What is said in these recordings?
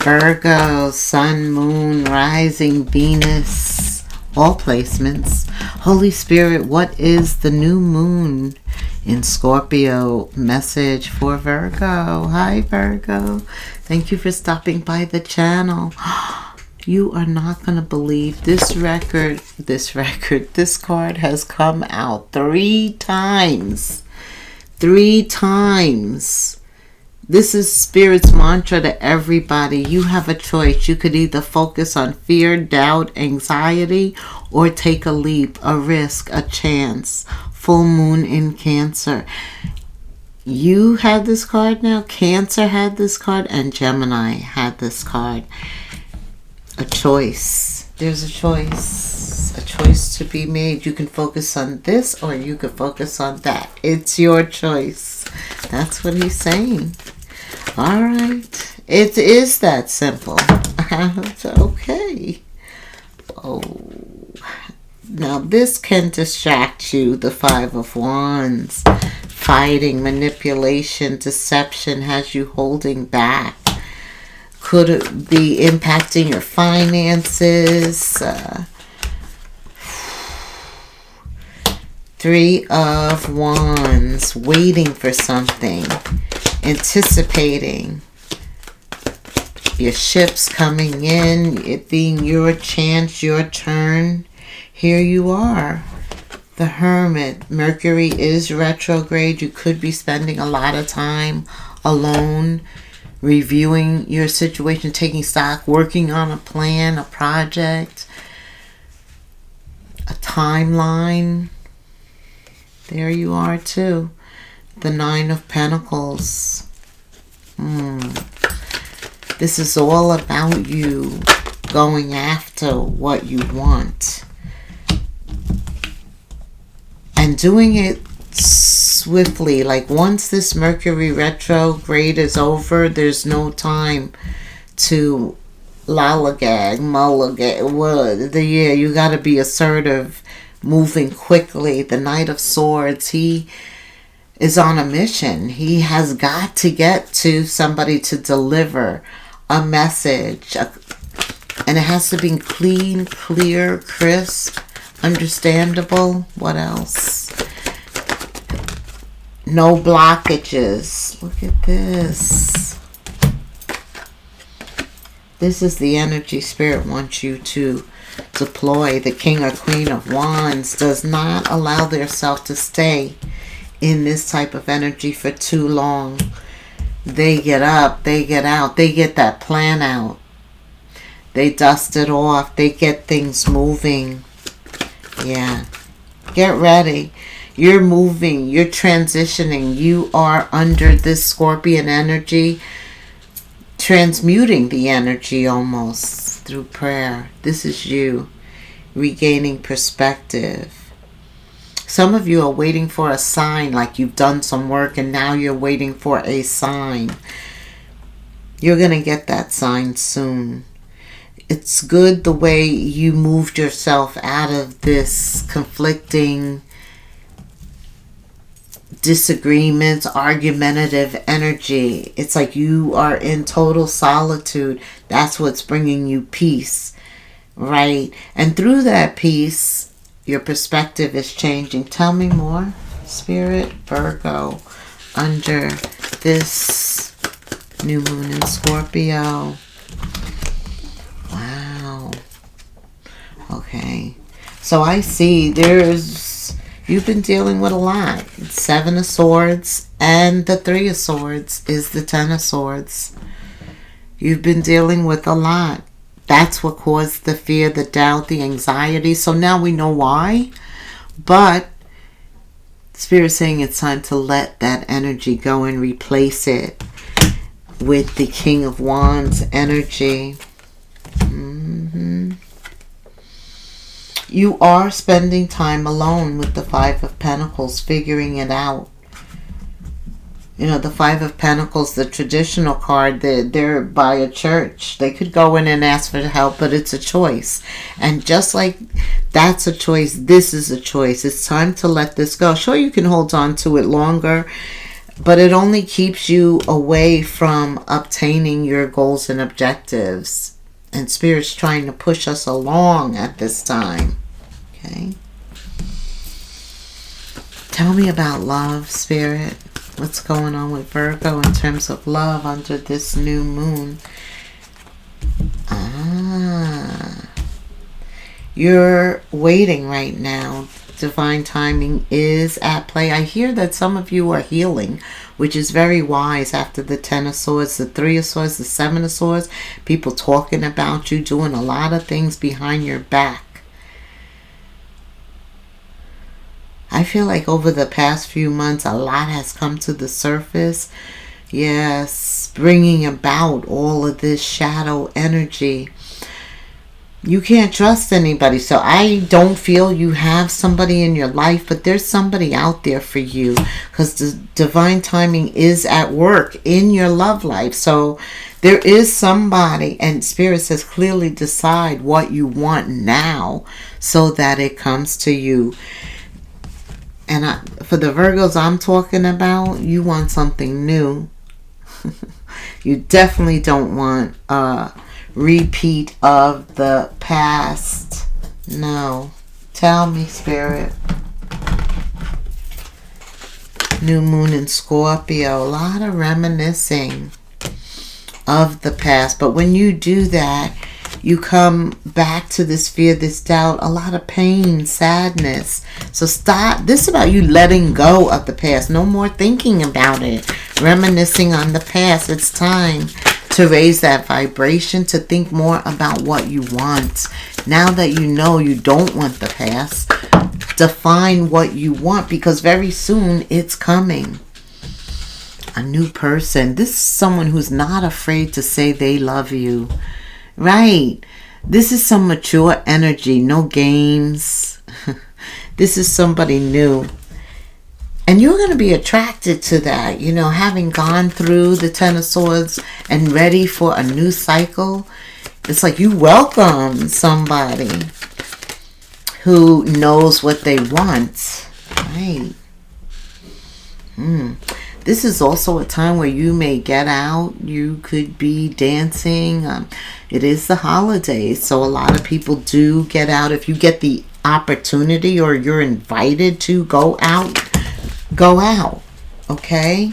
Virgo, Sun, Moon, Rising, Venus, all placements. Holy Spirit, what is the new moon in Scorpio message for Virgo? Hi, Virgo. Thank you for stopping by the channel. You are not going to believe this card has come out 3 times. 3 times. This is Spirit's mantra to everybody. You have a choice. You could either focus on fear, doubt, anxiety, or take a leap, a risk, a chance. Full moon in Cancer. You had this card now. Cancer had this card, and Gemini had this card. A choice. There's a choice. A choice to be made. You can focus on this or you can focus on that. It's your choice. That's what he's saying. All right. It is that simple. Okay. Oh. Now this can distract you. The 5 of Wands. Fighting, manipulation, deception has you holding back. Could it be impacting your finances? 3 of Wands, waiting for something, anticipating your ships coming in, it being your chance, your turn. Here you are, the Hermit. Mercury is retrograde. You could be spending a lot of time alone, reviewing your situation, taking stock, working on a plan, a project, a timeline. There you are too. The 9 of Pentacles. This is all about you going after what you want. And doing it swiftly. Like once this Mercury retrograde is over, there's no time to lollygag, mullagag. Yeah, you got to be assertive, moving quickly. The Knight of Swords, he is on a mission. He has got to get to somebody to deliver a message, and it has to be clean, clear, crisp, understandable. What else? No blockages. Look at this. This is the energy Spirit wants you to deploy. The King or Queen of Wands does not allow themselves to stay in this type of energy for too long. They get up, they get out, they get that plan out. They dust it off, they get things moving. Yeah. Get ready. You're moving, you're transitioning. You are under this Scorpion energy, transmuting the energy almost through prayer. This is you regaining perspective. Some of you are waiting for a sign, like you've done some work and now you're waiting for a sign. You're going to get that sign soon. It's good the way you moved yourself out of this conflicting, disagreements, argumentative energy. It's like you are in total solitude. That's what's bringing you peace, right? And through that peace, your perspective is changing. Tell me more, Spirit. Virgo, under this new moon in Scorpio. Wow. Okay. So I see you've been dealing with a lot. 7 of Swords and the 3 of Swords is the 10 of Swords. You've been dealing with a lot. That's what caused the fear, the doubt, the anxiety. So now we know why. But Spirit's saying it's time to let that energy go and replace it with the King of Wands energy. You are spending time alone with the 5 of Pentacles, figuring it out. You know, the 5 of Pentacles, the traditional card, they're by a church. They could go in and ask for help, but it's a choice. And just like that's a choice, this is a choice. It's time to let this go. Sure, you can hold on to it longer, but it only keeps you away from obtaining your goals and objectives. And Spirit's trying to push us along at this time. Okay? Tell me about love, Spirit. What's going on with Virgo in terms of love under this new moon? You're waiting right now. Divine timing is at play. I hear that some of you are healing, which is very wise after the 10 of Swords, the 3 of Swords, the 7 of Swords. People talking about you, doing a lot of things behind your back. I feel like over the past few months, a lot has come to the surface. Yes, bringing about all of this shadow energy. You can't trust anybody. So I don't feel you have somebody in your life, but there's somebody out there for you, because the divine timing is at work in your love life. So there is somebody, and Spirit says clearly decide what you want now so that it comes to you. And for the Virgos I'm talking about, you want something new. You definitely don't want repeat of the past. No. Tell me, Spirit. New moon in Scorpio. A lot of reminiscing of the past. But when you do that, you come back to this fear, this doubt, a lot of pain, sadness. So stop. This is about you letting go of the past. No more thinking about it. Reminiscing on the past. It's time to raise that vibration, to think more about what you want. Now that you know you don't want the past, define what you want, because very soon it's coming. A new person. This is someone who's not afraid to say they love you. Right. This is some mature energy. No games. This is somebody new. And you're going to be attracted to that. You know, having gone through the 10 of Swords and ready for a new cycle. It's like you welcome somebody who knows what they want. Right. This is also a time where you may get out. You could be dancing. It is the holidays, so a lot of people do get out. If you get the opportunity or you're invited to go out, go out. Okay?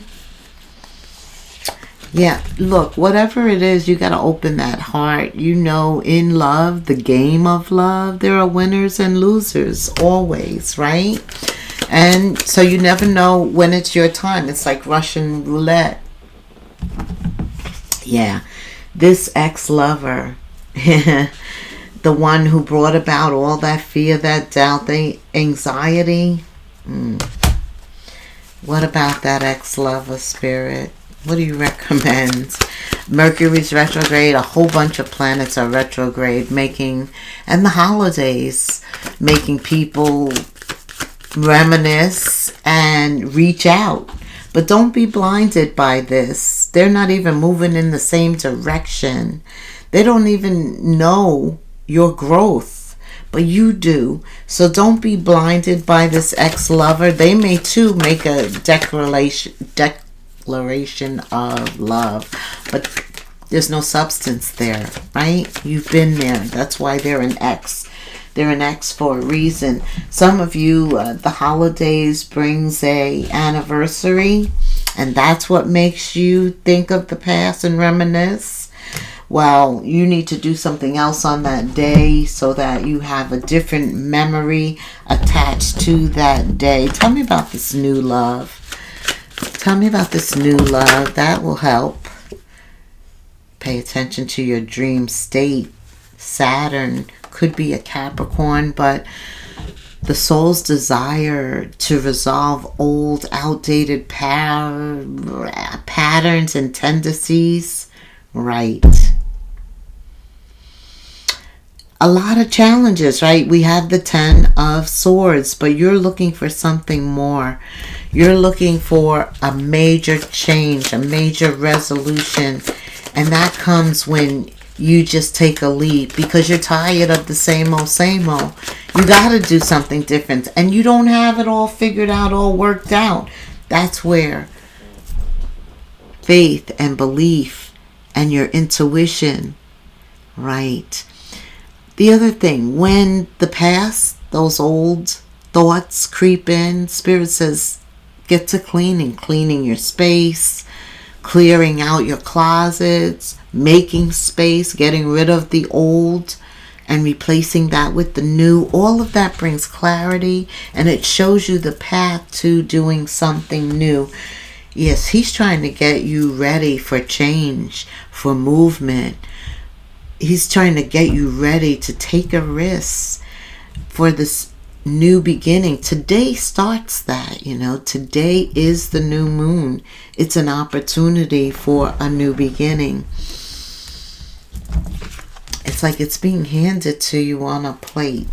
Yeah, look, whatever it is, you got to open that heart. You know, in love, the game of love, there are winners and losers always, right? And so you never know when it's your time. It's like Russian roulette. Yeah. This ex-lover, the one who brought about all that fear, that doubt, the anxiety. What about that ex-lover, Spirit? What do you recommend? Mercury's retrograde. A whole bunch of planets are retrograde, and the holidays, making people reminisce and reach out. But don't be blinded by this. They're not even moving in the same direction. They don't even know your growth, but you do. So don't be blinded by this ex-lover. They may too make a declaration of love, but there's no substance there, right? You've been there. That's why they're an ex. They're an ex for a reason. Some of you, the holidays brings a anniversary, and that's what makes you think of the past and reminisce. Well, you need to do something else on that day so that you have a different memory attached to that day. Tell me about this new love. Tell me about this new love. That will help. Pay attention to your dream state. Saturn could be a Capricorn, but the soul's desire to resolve old, outdated patterns and tendencies. Right. A lot of challenges, right? We have the 10 of Swords, but you're looking for something more. You're looking for a major change, a major resolution, and that comes when you just take a leap, because you're tired of the same old, same old. You got to do something different, and you don't have it all figured out, all worked out. That's where faith and belief and your intuition. Right. The other thing, when the past, those old thoughts creep in, Spirit says, get to cleaning your space, clearing out your closets, making space, getting rid of the old and replacing that with the new. All of that brings clarity, and it shows you the path to doing something new. Yes, he's trying to get you ready for change, for movement. He's trying to get you ready to take a risk for this new beginning. Today starts that, Today is the new moon. It's an opportunity for a new beginning. It's like it's being handed to you on a plate.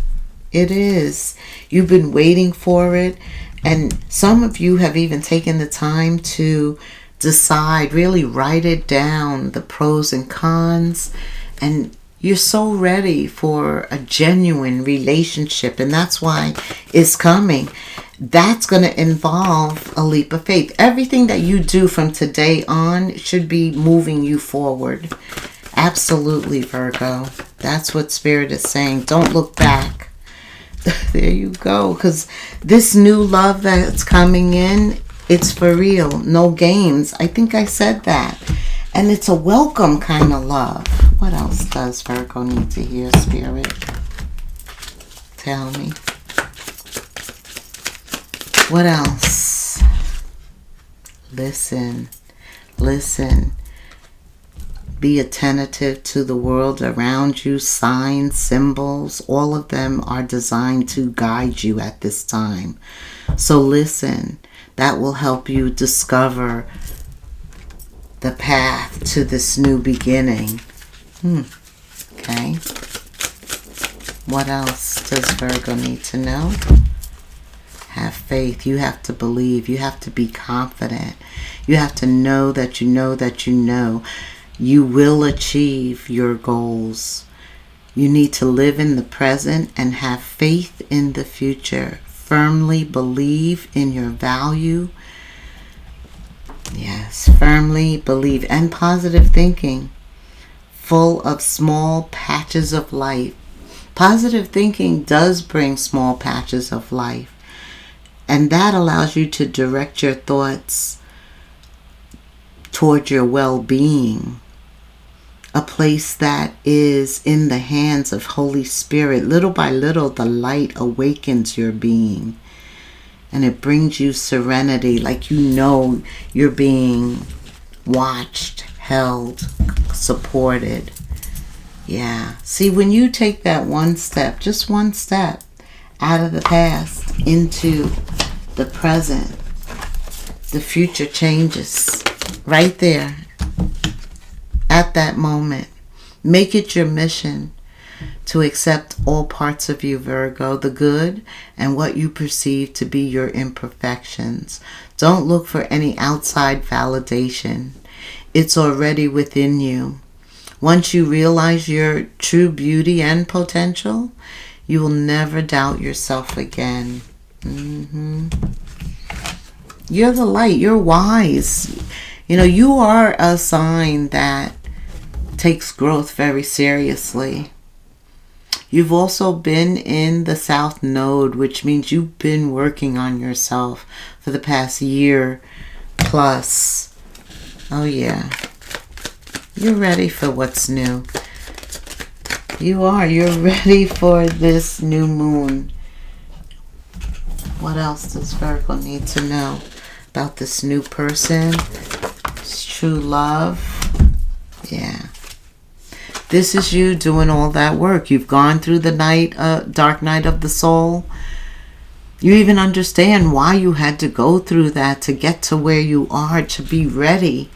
It is. You've been waiting for it. And some of you have even taken the time to decide, really write it down, the pros and cons. And you're so ready for a genuine relationship. And that's why it's coming. That's going to involve a leap of faith. Everything that you do from today on should be moving you forward. Absolutely, Virgo. That's what Spirit is saying. Don't look back. There you go. Because this new love that's coming in, it's for real. No games. I think I said that. And it's a welcome kind of love. What else does Virgo need to hear, Spirit? Tell me. What else? Listen. Listen. Be attentive to the world around you. Signs, symbols, all of them are designed to guide you at this time. So listen. That will help you discover the path to this new beginning. Okay. What else does Virgo need to know? Have faith. You have to believe. You have to be confident. You have to know that you know that you know. You will achieve your goals. You need to live in the present and have faith in the future. Firmly believe in your value. Yes, firmly believe. And positive thinking. Full of small patches of light. Positive thinking does bring small patches of life. And that allows you to direct your thoughts toward your well-being. A place that is in the hands of Holy Spirit. Little by little, the light awakens your being. And it brings you serenity, like you know you're being watched, held, supported. Yeah. See, when you take that one step, just one step, out of the past into the present, the future changes right there at that moment. Make it your mission to accept all parts of you, Virgo, the good and what you perceive to be your imperfections. Don't look for any outside validation. It's already within you. Once you realize your true beauty and potential, you will never doubt yourself again. You're the light. You're wise. You are a sign that takes growth very seriously. You've also been in the South Node, which means you've been working on yourself for the past year plus. Oh yeah. You're ready for what's new. You are. You're ready for this new moon. What else does Virgo need to know about this new person? It's true love. Yeah. This is you doing all that work. You've gone through the dark night of the soul. You even understand why you had to go through that to get to where you are, to be ready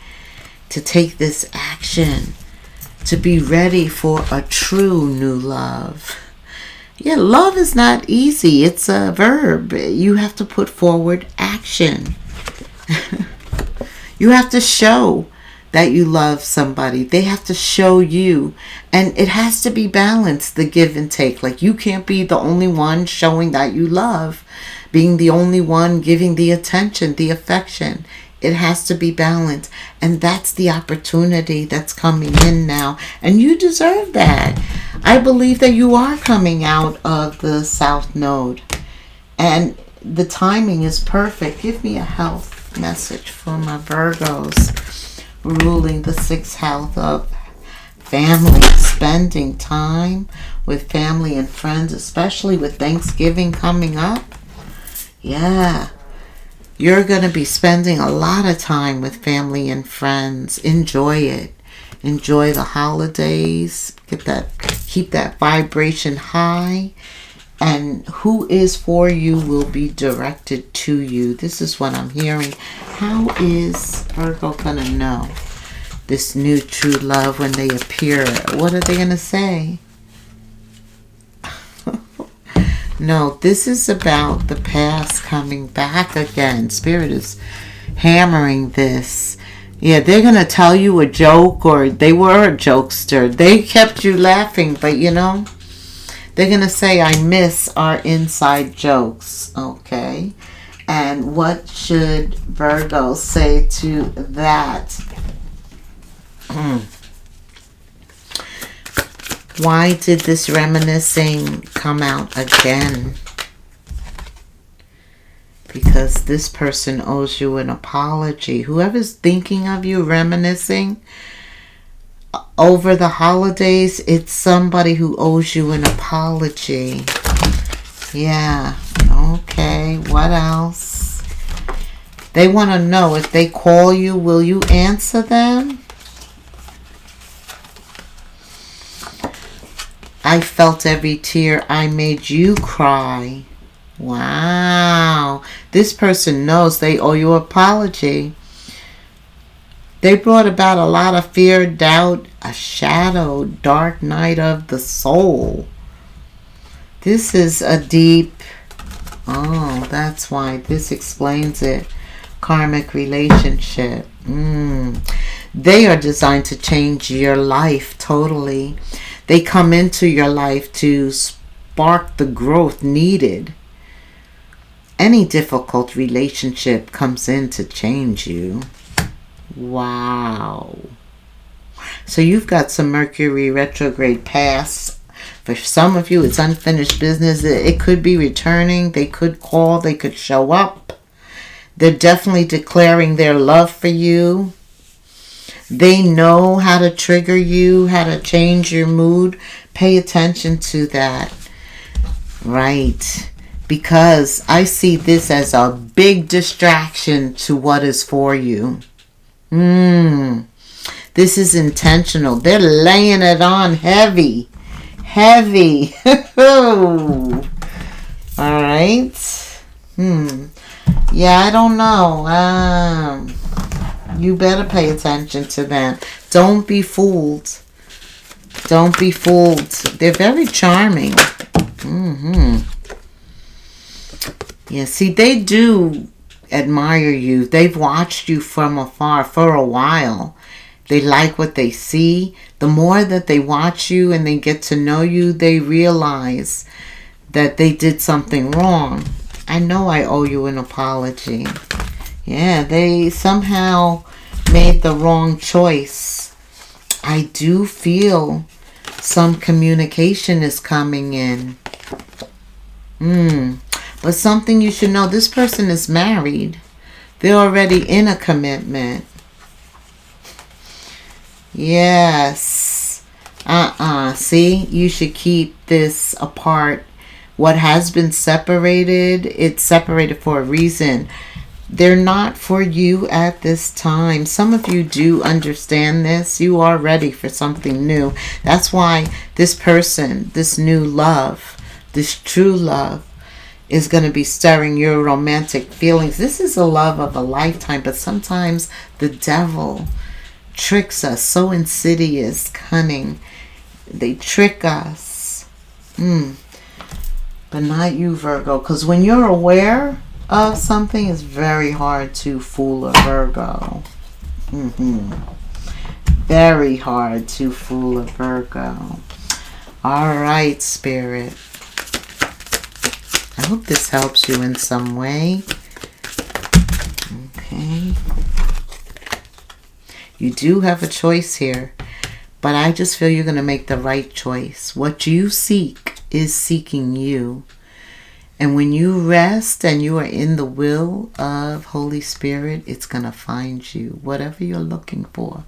to take this action, to be ready for a true new love. Yeah, love is not easy. It's a verb. You have to put forward action. You have to show that you love somebody. They have to show you. And it has to be balanced, the give and take. Like, you can't be the only one showing that you love, being the only one giving the attention, the affection. It has to be balanced. And that's the opportunity that's coming in now. And you deserve that. I believe that you are coming out of the South Node. And the timing is perfect. Give me a health message for my Virgos. Ruling the 6th house of family. Spending time with family and friends. Especially with Thanksgiving coming up. Yeah. You're going to be spending a lot of time with family and friends. Enjoy it. Enjoy the holidays. Keep that vibration high. And who is for you will be directed to you. This is what I'm hearing. How is Virgo going to know this new true love when they appear? What are they going to say? No, this is about the past coming back again. Spirit is hammering this. Yeah, they're going to tell you a joke, or they were a jokester. They kept you laughing, but you know, they're going to say, I miss our inside jokes. Okay. And what should Virgo say to that? Why did this reminiscing come out again? Because this person owes you an apology. Whoever's thinking of you reminiscing over the holidays, it's somebody who owes you an apology. Yeah. Okay. What else? They want to know, if they call you, will you answer them? I felt every tear. I made you cry. Wow. This person knows they owe you an apology. They brought about a lot of fear, doubt, a shadow, dark night of the soul. This is a deep... Oh, that's why. This explains it. Karmic relationship. They are designed to change your life totally. They come into your life to spark the growth needed. Any difficult relationship comes in to change you. Wow. So you've got some Mercury retrograde past. For some of you, it's unfinished business. It could be returning. They could call. They could show up. They're definitely declaring their love for you. They know how to trigger you, how to change your mood. Pay attention to that. Right. Because I see this as a big distraction to what is for you. This is intentional. They're laying it on heavy. Heavy. All right. Yeah, I don't know. You better pay attention to them. Don't be fooled. Don't be fooled. They're very charming. Yeah, see, they do admire you. They've watched you from afar for a while. They like what they see. The more that they watch you and they get to know you, they realize that they did something wrong. I know I owe you an apology. Yeah, they somehow made the wrong choice. I do feel some communication is coming in. But something you should know, this person is married. They're already in a commitment. Yes. See, you should keep this apart. What has been separated, it's separated for a reason. They're not for you at this time. Some of you do understand this. You are ready for something new. That's why this person, this new love, this true love, is going to be stirring your romantic feelings. This is a love of a lifetime, but sometimes the devil tricks us. So insidious, cunning. They trick us. But not you, Virgo, because when you're aware of something, it's very hard to fool a Virgo. Very hard to fool a Virgo. All right, Spirit. I hope this helps you in some way. Okay. You do have a choice here. But I just feel you're going to make the right choice. What you seek is seeking you. And when you rest and you are in the will of Holy Spirit, it's going to find you. Whatever you're looking for,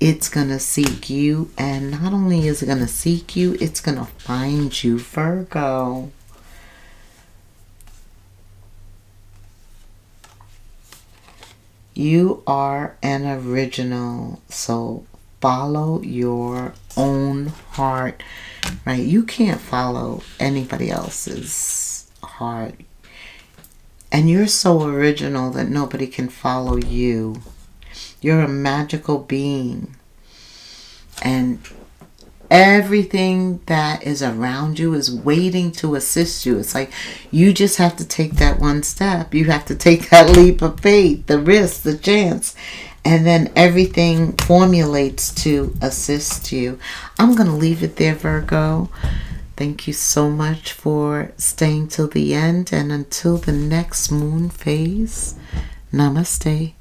it's going to seek you. And not only is it going to seek you, it's going to find you, Virgo. You are an original soul. Follow your own heart, right? You can't follow anybody else's heart. And you're so original that nobody can follow you. You're a magical being. And everything that is around you is waiting to assist you. It's like you just have to take that one step. You have to take that leap of faith, the risk, the chance. And then everything formulates to assist you. I'm going to leave it there, Virgo. Thank you so much for staying till the end. And until the next moon phase, namaste.